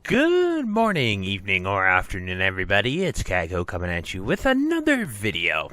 Good morning, evening, or afternoon, everybody. It's Kaghoe coming at you with another video.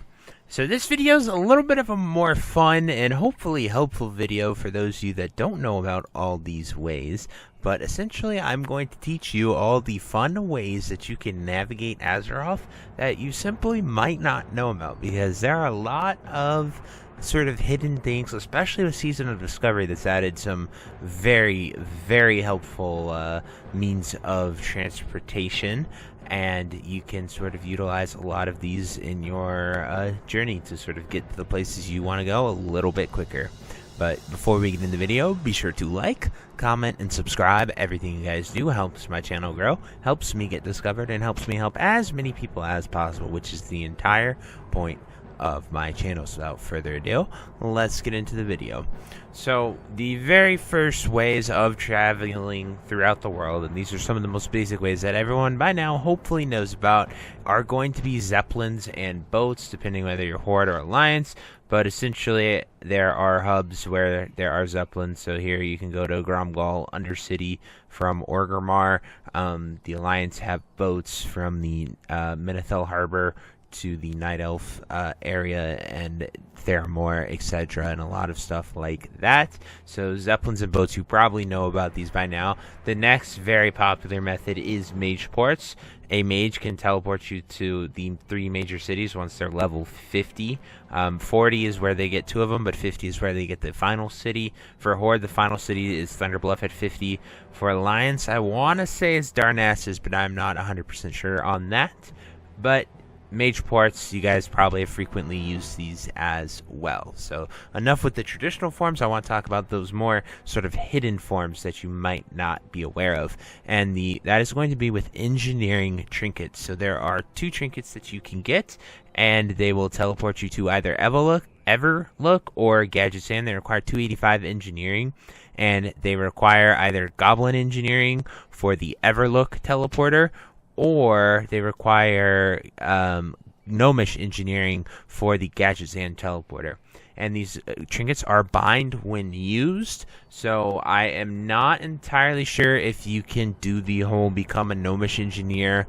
So this video is a little bit of a more fun and hopefully helpful video for those of you that don't know about all these ways. But essentially, I'm going to teach you all the fun ways that you can navigate Azeroth that you simply might not know about, because there are a lot of sort of hidden things, especially with Season of Discovery, that's added some very, very helpful means of transportation, and you can sort of utilize a lot of these in your journey to sort of get to the places you want to go a little bit quicker. But before we get into the video, be sure to like, comment, and subscribe. Everything you guys do helps my channel grow, helps me get discovered, and helps me help as many people as possible, which is the entire point of my channel. So without further ado, let's get into the video. So the very first ways of traveling throughout the world, and these are some of the most basic ways that everyone by now hopefully knows about, are going to be zeppelins and boats, depending whether you're Horde or Alliance. But essentially, there are hubs where there are zeppelins. So here you can go to Gromgal Undercity from Orgrimmar. The Alliance have boats from the Menethil Harbor to the Night Elf area and Theramore, etc., and a lot of stuff like that. So zeppelins and boats, you probably know about these by now. The next very popular method is mage ports. A mage can teleport you to the 3 major cities once they're level 50. 40 is where they get 2 of them, but 50 is where they get the final city. For Horde, the final city is Thunderbluff at 50. For Alliance, I want to say it's Darnassus, but I'm not 100% sure on that. But mage ports, you guys probably have frequently used these as well. So enough with the traditional forms. I want to talk about those more sort of hidden forms that you might not be aware of, and that is going to be with engineering trinkets. So there are 2 trinkets that you can get, and they will teleport you to either Everlook or Gadget Sand. They require 285 engineering, and they require either Goblin engineering for the Everlook teleporter, or they require Gnomish engineering for the Gadget Sand teleporter. And these trinkets are bind when used, so I am not entirely sure if you can do the whole become a Gnomish engineer,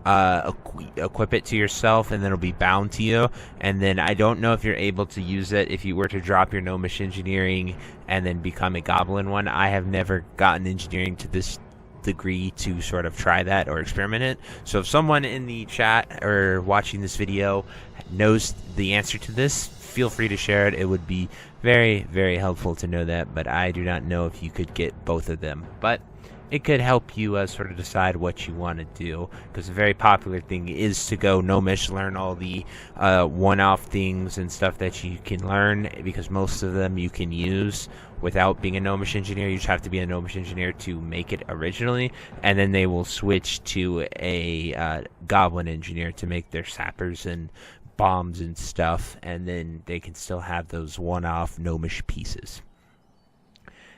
equip it to yourself, and then it'll be bound to you. And then I don't know if you're able to use it if you were to drop your Gnomish engineering and then become a Goblin one. I have never gotten engineering to this degree to sort of try that or experiment it. So if someone in the chat or watching this video knows the answer to this, feel free to share it. It would be very, very helpful to know that, but I do not know if you could get both of them. But it could help you sort of decide what you want to do, because a very popular thing is to go Gnomish, learn all the one-off things and stuff that you can learn, because most of them you can use without being a Gnomish engineer. You just have to be a Gnomish engineer to make it originally, and then they will switch to a Goblin engineer to make their sappers and bombs and stuff, and then they can still have those one-off Gnomish pieces.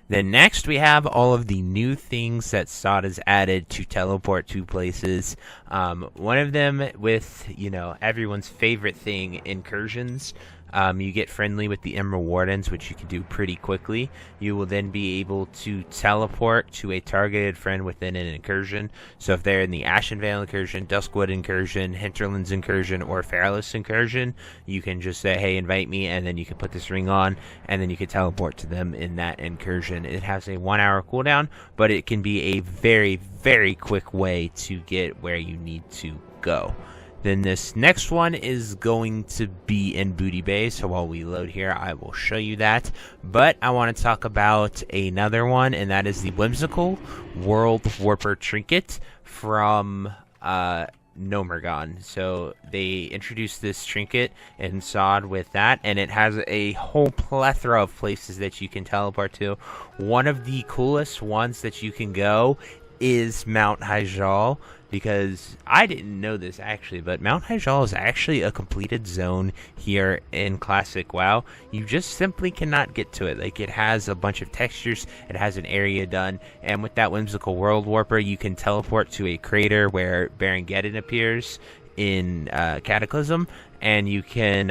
Then next we have all of the new things that SOD has added to teleport to places. One of them with, everyone's favorite thing, incursions. You get friendly with the Emerald Wardens, which you can do pretty quickly. You will then be able to teleport to a targeted friend within an incursion. So if they're in the Ashenvale incursion, Duskwood incursion, Hinterlands incursion, or Fairless incursion, you can just say, hey, invite me, and then you can put this ring on, and then you can teleport to them in that incursion. It has a 1-hour cooldown, but it can be a very, very quick way to get where you need to go. Then this next one is going to be in Booty Bay, so while we load here, I will show you that. But I want to talk about another one, and that is the Whimsical World Warper Trinket from Gnomeregan. So they introduced this trinket in SOD with that, and it has a whole plethora of places that you can teleport to. One of the coolest ones that you can go is Mount Hyjal, because I didn't know this actually, but Mount Hyjal is actually a completed zone here in Classic WoW. You just simply cannot get to it. Like, it has a bunch of textures, it has an area done, and with that Whimsical World Warper, you can teleport to a crater where Baron Geddon appears in Cataclysm, and you can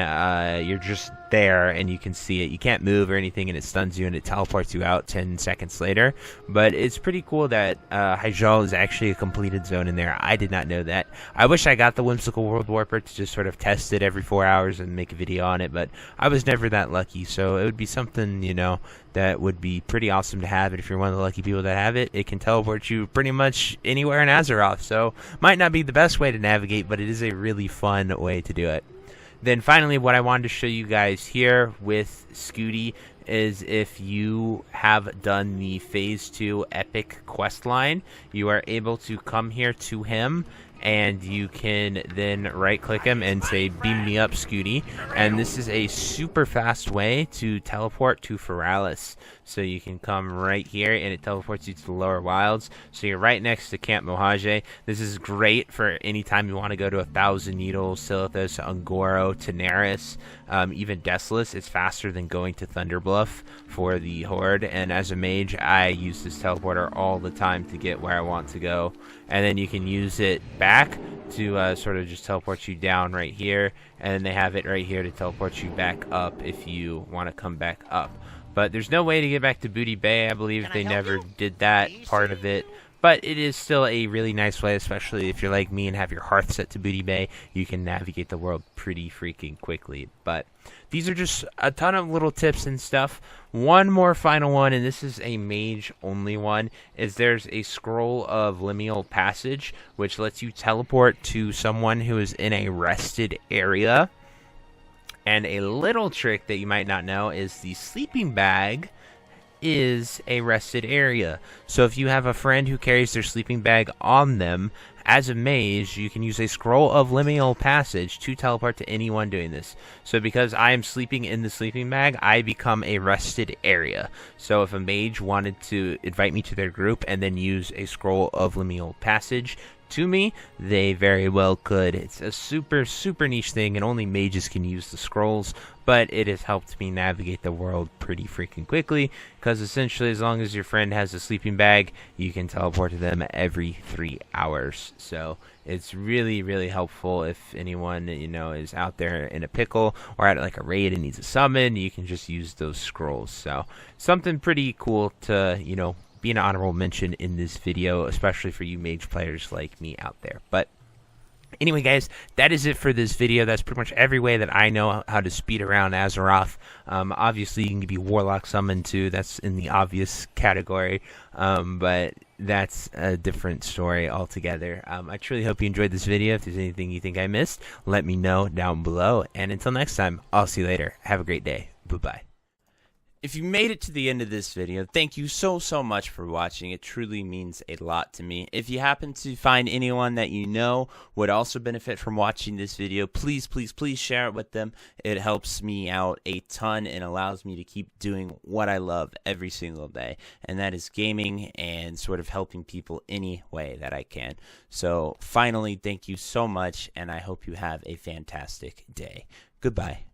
you're just there and you can see it. You can't move or anything, and it stuns you and it teleports you out 10 seconds later. But it's pretty cool that Hyjal is actually a completed zone in there. I did not know that. I wish I got the Whimsical World Warper to just sort of test it every 4 hours and make a video on it, but I was never that lucky. So it would be something, you know, that would be pretty awesome to have. And if you're one of the lucky people that have it, it can teleport you pretty much anywhere in Azeroth. So might not be the best way to navigate, but it is a really fun way to do it. Then finally, what I wanted to show you guys here with Scooty is if you have done the Phase 2 Epic quest line, you are able to come here to him, and you can then right-click him and say, "Beam me up, Scooty." And this is a super fast way to teleport to Feralis. So you can come right here, and it teleports you to the lower wilds. So you're right next to Camp Mojave. This is great for any time you want to go to 1,000 Needles, Silithus, Ungoro, Tenaris, even Desolus. It's faster than going to Thunderbluff for the Horde. And as a mage, I use this teleporter all the time to get where I want to go. And then you can use it back to sort of just teleport you down right here. And then they have it right here to teleport you back up if you want to come back up. But there's no way to get back to Booty Bay. I believe they never did that part of it. But it is still a really nice way, especially if you're like me and have your hearth set to Booty Bay. You can navigate the world pretty freaking quickly. But these are just a ton of little tips and stuff. One more final one, and this is a mage-only one, is there's a scroll of liminal passage, which lets you teleport to someone who is in a rested area. And a little trick that you might not know is the sleeping bag is a rested area. So if you have a friend who carries their sleeping bag on them, as a mage, you can use a scroll of liminal passage to teleport to anyone doing this. So because I am sleeping in the sleeping bag, I become a rested area. So if a mage wanted to invite me to their group and then use a scroll of liminal passage to me, they very well could. It's a super, super niche thing, and only mages can use the scrolls, but it has helped me navigate the world pretty freaking quickly, because essentially as long as your friend has a sleeping bag, you can teleport to them every 3 hours. So it's really, really helpful if anyone, you know, is out there in a pickle or at like a raid and needs a summon. You can just use those scrolls. So something pretty cool to, you know, be an honorable mention in this video, especially for you mage players like me out there. But anyway, guys, that is it for this video. That's pretty much every way that I know how to speed around Azeroth. Obviously, you can be Warlock Summon too. That's in the obvious category, but that's a different story altogether. I truly hope you enjoyed this video. If there's anything you think I missed, let me know down below. And until next time, I'll see you later. Have a great day. Bye-bye. If you made it to the end of this video, thank you so much for watching. It truly means a lot to me. If you happen to find anyone that you know would also benefit from watching this video, please share it with them. It helps me out a ton and allows me to keep doing what I love every single day, and that is gaming and sort of helping people any way that I can. So finally, thank you so much, and I hope you have a fantastic day. Goodbye.